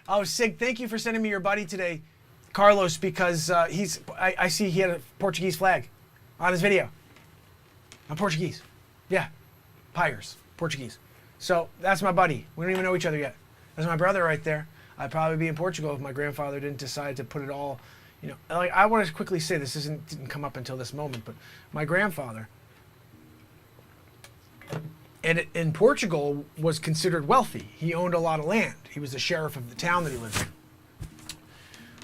Oh, Sig, thank you for sending me your buddy today, Carlos, because I see he had a Portuguese flag on his video. I'm Portuguese. Yeah, MPires, Portuguese. So that's my buddy. We don't even know each other yet. That's my brother right there. I'd probably be in Portugal if my grandfather didn't decide to put it all, you know, like I want to quickly say this didn't come up until this moment, but my grandfather in Portugal was considered wealthy. He owned a lot of land. He was the sheriff of the town that he lived in.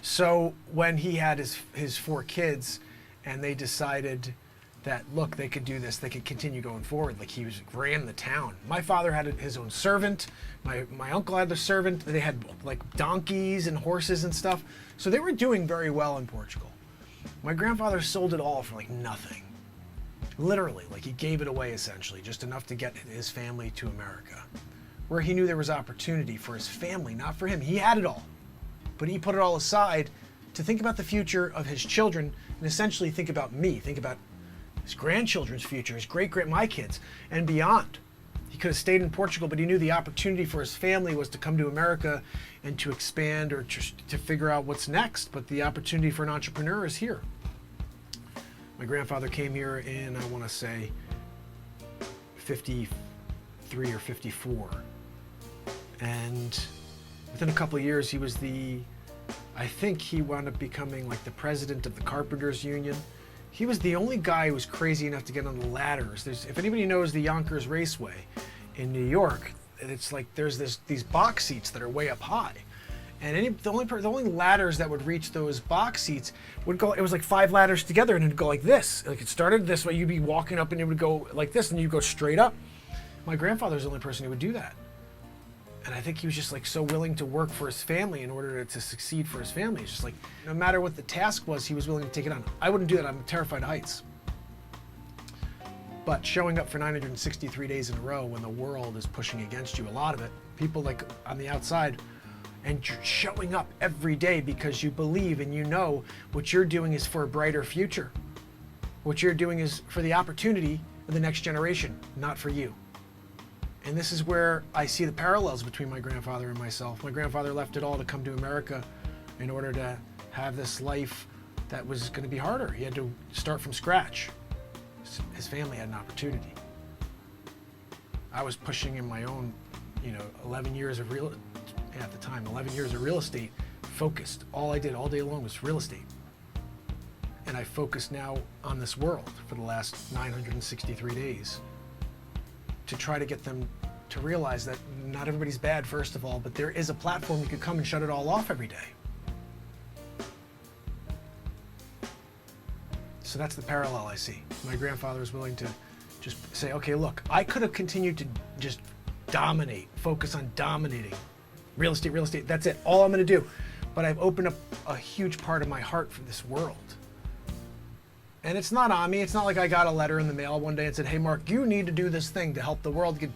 So when he had his 4 kids and they decided that, look, they could do this, they could continue going forward, like he ran the town. My father had his own servant, my uncle had a servant, they had like donkeys and horses and stuff. So they were doing very well in Portugal. My grandfather sold it all for like nothing. Literally, like he gave it away essentially, just enough to get his family to America, where he knew there was opportunity for his family, not for him. He had it all, but he put it all aside to think about the future of his children and essentially think about me, think about his grandchildren's future, his my kids, and beyond. He could have stayed in Portugal, but he knew the opportunity for his family was to come to America and to expand or to figure out what's next. But the opportunity for an entrepreneur is here. My grandfather came here in, I want to say, 53 or 54. And within a couple of years, he was I think he wound up becoming like the president of the Carpenters Union. He was the only guy who was crazy enough to get on the ladders. If anybody knows the Yonkers Raceway in New York, it's like there's these box seats that are way up high. And the only ladders that would reach those box seats would go, it was like 5 ladders together and it'd go like this. Like it started this way, you'd be walking up and it would go like this and you'd go straight up. My grandfather was the only person who would do that. And I think he was just like so willing to work for his family in order to succeed for his family. It's just like, no matter what the task was, he was willing to take it on. I wouldn't do that, I'm terrified of heights. But showing up for 963 days in a row when the world is pushing against you, a lot of it, people like on the outside, and you're showing up every day because you believe and you know what you're doing is for a brighter future. What you're doing is for the opportunity of the next generation, not for you. And this is where I see the parallels between my grandfather and myself. My grandfather left it all to come to America in order to have this life that was going to be harder. He had to start from scratch. His family had an opportunity. I was pushing in my own, 11 years of real estate, focused. All I did all day long was real estate. And I focus now on this world for the last 963 days to try to get them to realize that not everybody's bad, first of all, but there is a platform you could come and shut it all off every day. So that's the parallel I see. My grandfather was willing to just say, okay, look, I could have continued to just dominate, focus on dominating. Real estate, that's it, all I'm gonna do. But I've opened up a huge part of my heart for this world. And it's not on me, it's not like I got a letter in the mail one day and said, hey Mark, you need to do this thing to help the world get,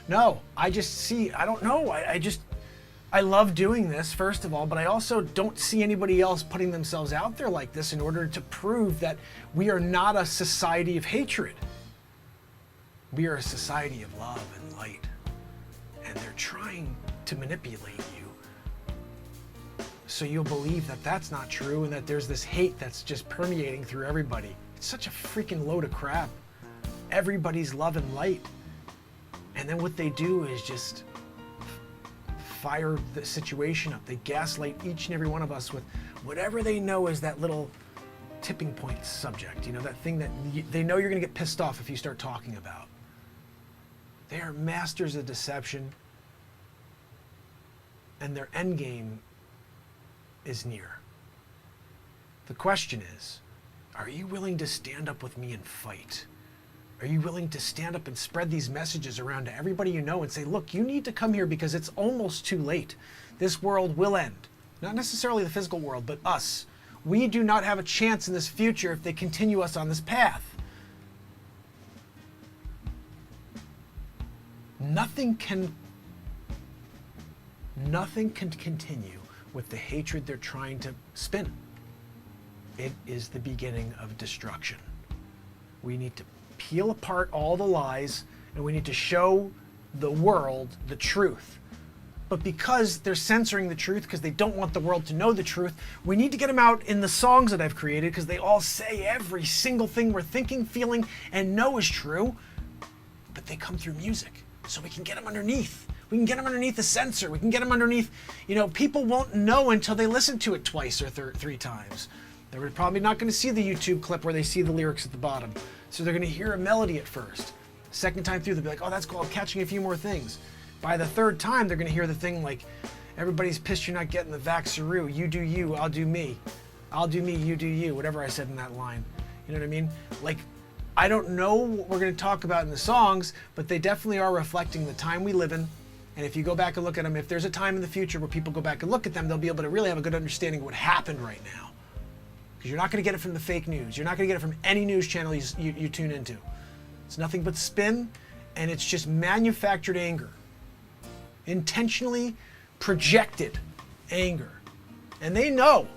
No, I just see, I don't know, I love doing this, first of all, but I also don't see anybody else putting themselves out there like this in order to prove that we are not a society of hatred. We are a society of love and light. And they're trying to manipulate you so you'll believe that that's not true and that there's this hate that's just permeating through everybody. It's such a freaking load of crap. Everybody's love and light. And then what they do is just fire the situation up. They gaslight each and every one of us with whatever they know is that little tipping point subject, that thing that they know you're gonna get pissed off if you start talking about. They are masters of deception, and their end game is near. The question is, are you willing to stand up with me and fight? Are you willing to stand up and spread these messages around to everybody you know and say, look, you need to come here because it's almost too late. This world will end. Not necessarily the physical world, but us. We do not have a chance in this future if they continue us on this path. Nothing can continue with the hatred they're trying to spin. It is the beginning of destruction. We need to peel apart all the lies and we need to show the world the truth. but because they're censoring the truth because they don't want the world to know the truth, we need to get them out in the songs that I've created because they all say every single thing we're thinking, feeling, and know is true, but they come through music. So we can get them underneath. We can get them underneath the censor. We can get them underneath, people won't know until they listen to it twice or three times. They're probably not going to see the YouTube clip where they see the lyrics at the bottom. So they're going to hear a melody at first. Second time through, they'll be like, oh, that's cool, I'm catching a few more things. By the third time, they're going to hear the thing like, everybody's pissed you're not getting the Vaxaroo. You do you, I'll do me. I'll do me, you do you. Whatever I said in that line. You know what I mean? Like, I don't know what we're going to talk about in the songs, but they definitely are reflecting the time we live in. And if you go back and look at them, if there's a time in the future where people go back and look at them, they'll be able to really have a good understanding of what happened right now. Because you're not going to get it from the fake news. You're not going to get it from any news channel you tune into. It's nothing but spin, and it's just manufactured anger. Intentionally projected anger. And they know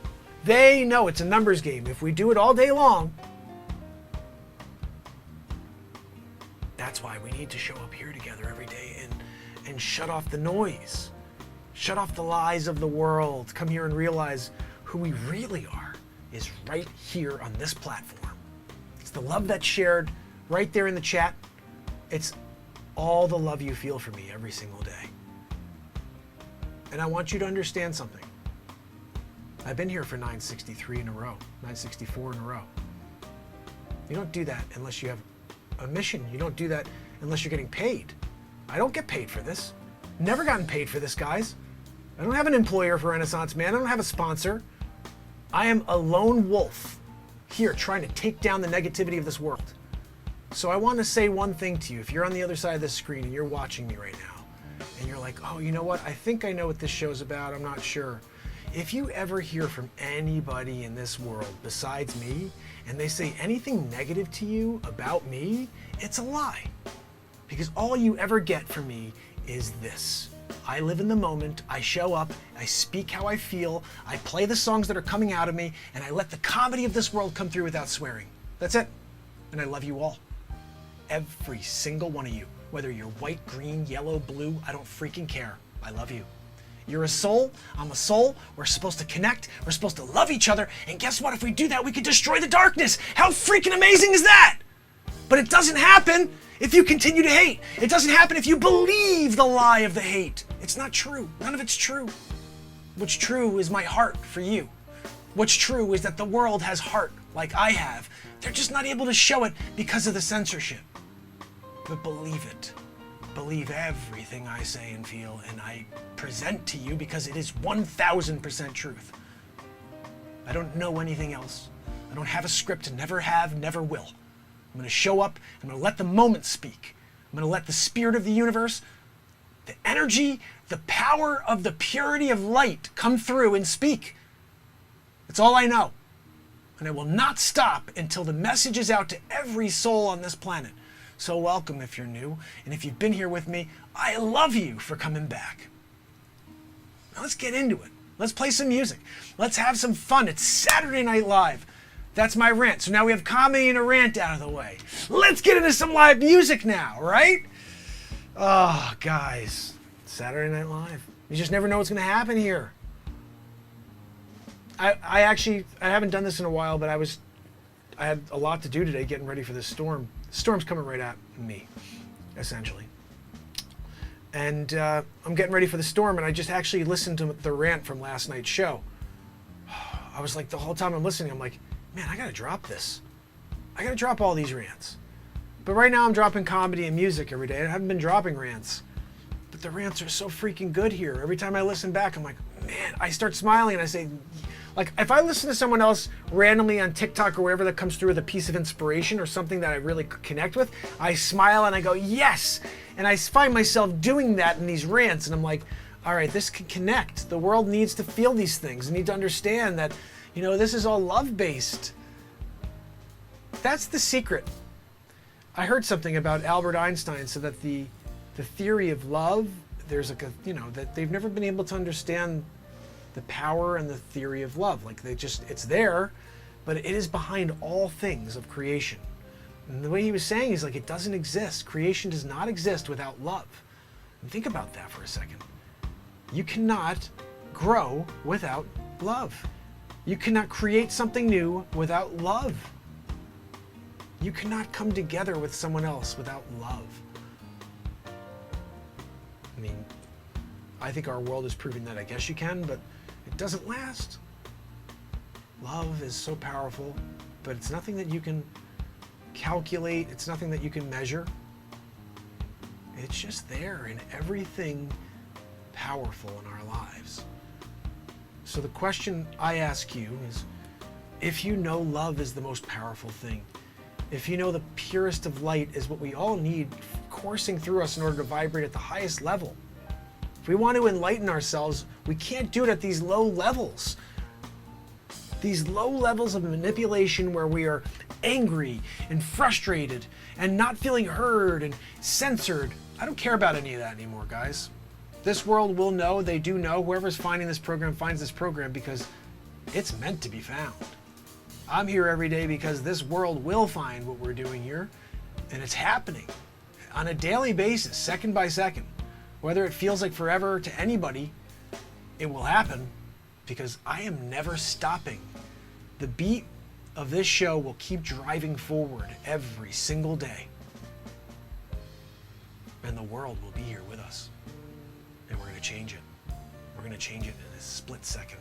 it's a numbers game. If we do it all day long, that's why we need to show up here together every day and shut off the noise. Shut off the lies of the world. Come here and realize who we really are is right here on this platform. It's the love that's shared right there in the chat. It's all the love you feel for me every single day. And I want you to understand something. I've been here for 963 in a row, 964 in a row. You don't do that unless you have a mission. You don't do that unless you're getting paid. I don't get paid for this. Never gotten paid for this, guys. I don't have an employer for Renaissance Man. I don't have a sponsor. I am a lone wolf here trying to take down the negativity of this world. So I want to say one thing to you. If you're on the other side of the screen and you're watching me right now, and you're like, oh, you know what? I think I know what this show's about. I'm not sure. If you ever hear from anybody in this world besides me, and they say anything negative to you about me, it's a lie. Because all you ever get from me is this. I live in the moment, I show up, I speak how I feel, I play the songs that are coming out of me, and I let the comedy of this world come through without swearing. That's it. And I love you all. Every single one of you. Whether you're white, green, yellow, blue, I don't freaking care. I love you. You're a soul, I'm a soul, we're supposed to connect, we're supposed to love each other, and guess what? If we do that, we can destroy the darkness. How freaking amazing is that? But it doesn't happen if you continue to hate. It doesn't happen if you believe the lie of the hate. It's not true. None of it's true. What's true is my heart for you. What's true is that the world has heart like I have. They're just not able to show it because of the censorship. But believe it. Believe everything I say and feel, and I present to you because it is 1000% truth. I don't know anything else. I don't have a script, never have, never will. I'm going to show up, I'm going to let the moment speak. I'm going to let the spirit of the universe, the energy, the power of the purity of light come through and speak. That's all I know. And I will not stop until the message is out to every soul on this planet. So welcome if you're new, and if you've been here with me, I love you for coming back. Now let's get into it. Let's play some music. Let's have some fun. It's Saturday Night Live. That's my rant. So now we have comedy and a rant out of the way. Let's get into some live music now, right? Oh, guys, Saturday Night Live. You just never know what's going to happen here. I haven't done this in a while, but I had a lot to do today getting ready for this storm. The storm's coming right at me, essentially. And I'm getting ready for the storm, and I just actually listened to the rant from last night's show. I was like, the whole time I'm listening, I'm like, man, I gotta drop this. I gotta drop all these rants. But right now I'm dropping comedy and music every day. I haven't been dropping rants. But the rants are so freaking good here. Every time I listen back, I'm like, man, I start smiling and I say, like, if I listen to someone else randomly on TikTok or wherever that comes through with a piece of inspiration or something that I really connect with, I smile and I go, yes. And I find myself doing that in these rants. And I'm like, all right, this can connect. The world needs to feel these things. They need to understand that, you know, this is all love-based. That's the secret. I heard something about Albert Einstein, so that the theory of love, there's like a, you know, that they've never been able to understand the power and the theory of love. Like it's there, but it is behind all things of creation. And the way he was saying is like, it doesn't exist. Creation does not exist without love. And think about that for a second. You cannot grow without love. You cannot create something new without love. You cannot come together with someone else without love. I mean, I think our world is proving that I guess you can, but it doesn't last. Love is so powerful, but it's nothing that you can calculate. It's nothing that you can measure. It's just there in everything powerful in our lives. So the question I ask you is, if you know love is the most powerful thing, if you know the purest of light is what we all need coursing through us in order to vibrate at the highest level, if we want to enlighten ourselves, we can't do it at these low levels. These low levels of manipulation where we are angry and frustrated and not feeling heard and censored. I don't care about any of that anymore, guys. This world will know, they do know, whoever's finding this program finds this program because it's meant to be found. I'm here every day because this world will find what we're doing here, and it's happening on a daily basis, second by second. Whether it feels like forever to anybody, it will happen because I am never stopping. The beat of this show will keep driving forward every single day. And the world will be here with us. And we're going to change it. We're going to change it in a split second.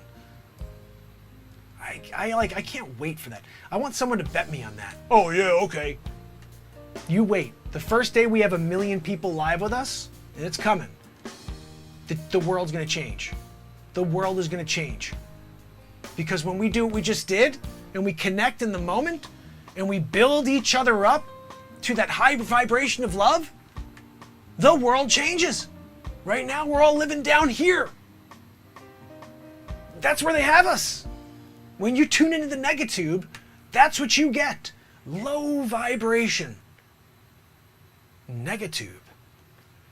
I can't wait for that. I want someone to bet me on that. Oh yeah, okay. You wait. The first day we have 1 million people live with us, and it's coming. The world's going to change. The world is going to change. Because when we do what we just did, and we connect in the moment, and we build each other up to that high vibration of love, the world changes. Right now, we're all living down here. That's where they have us. When you tune into the negatube, that's what you get. Low vibration. Negatube.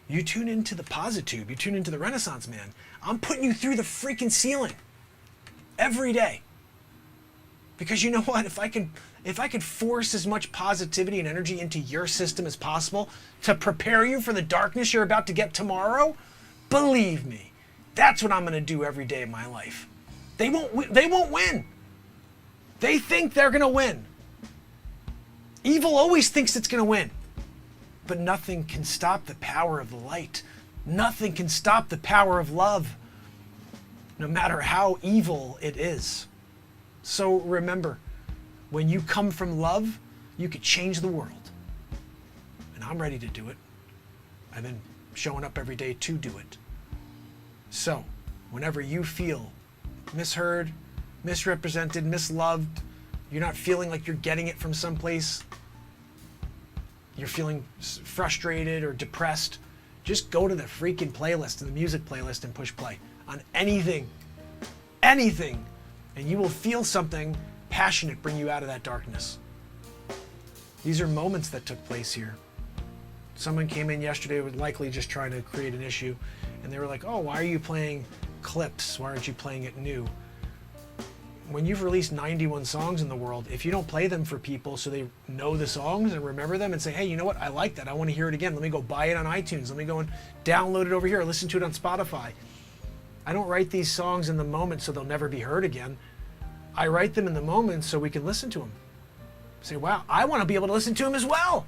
You tune into the positube. You tune into the Renaissance man. I'm putting you through the freaking ceiling every day. Because you know what? If I could force as much positivity and energy into your system as possible to prepare you for the darkness you're about to get tomorrow, believe me, that's what I'm going to do every day of my life. They won't win. They think they're going to win. Evil always thinks it's going to win. But nothing can stop the power of the light. Nothing can stop the power of love, no matter how evil it is. So remember, when you come from love, you could change the world. And I'm ready to do it. I've been showing up every day to do it. So, whenever you feel misheard, misrepresented, misloved, you're not feeling like you're getting it from someplace, you're feeling frustrated or depressed, just go to the freaking playlist, the music playlist, and push play on anything, and you will feel something passionate bring you out of that darkness. These are moments that took place here. Someone came in yesterday, was likely just trying to create an issue, and they were like, oh, why are you playing clips? Why aren't you playing it new? When you've released 91 songs in the world, if you don't play them for people so they know the songs and remember them and say, hey, you know what? I like that. I want to hear it again. Let me go buy it on iTunes. Let me go and download it over here. Listen to it on Spotify. I don't write these songs in the moment so they'll never be heard again. I write them in the moment so we can listen to them. Say, wow, I want to be able to listen to them as well.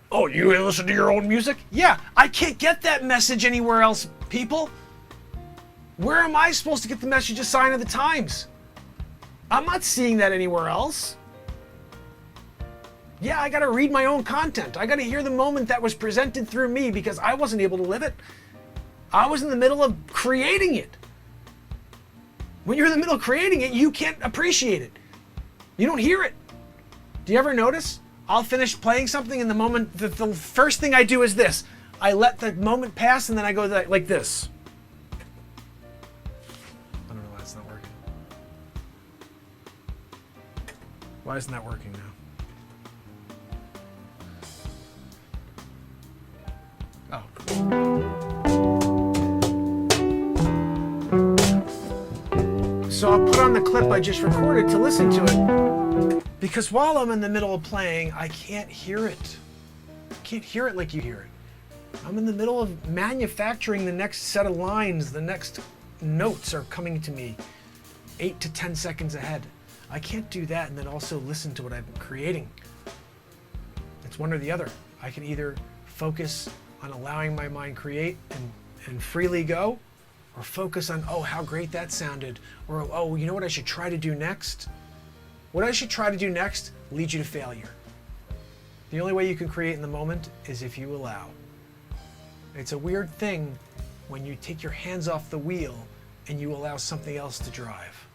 Oh, you listen to your own music? Yeah, I can't get that message anywhere else, people. Where am I supposed to get the message? A sign of the times. I'm not seeing that anywhere else. Yeah, I got to read my own content. I got to hear the moment that was presented through me because I wasn't able to live it. I was in the middle of creating it. When you're in the middle of creating it, you can't appreciate it. You don't hear it. Do you ever notice? I'll finish playing something and the moment, the first thing I do is this. I let the moment pass and then I go like this. I don't know why it's not working. Why isn't that working now? Oh. So I'll put on the clip I just recorded to listen to it. Because while I'm in the middle of playing, I can't hear it. I can't hear it like you hear it. I'm in the middle of manufacturing the next set of lines. The next notes are coming to me 8 to 10 seconds ahead. I can't do that and then also listen to what I'm creating. It's one or the other. I can either focus on allowing my mind create and freely go, or focus on, oh, how great that sounded, or, oh, you know what I should try to do next? What I should try to do next leads you to failure. The only way you can create in the moment is if you allow. It's a weird thing when you take your hands off the wheel and you allow something else to drive.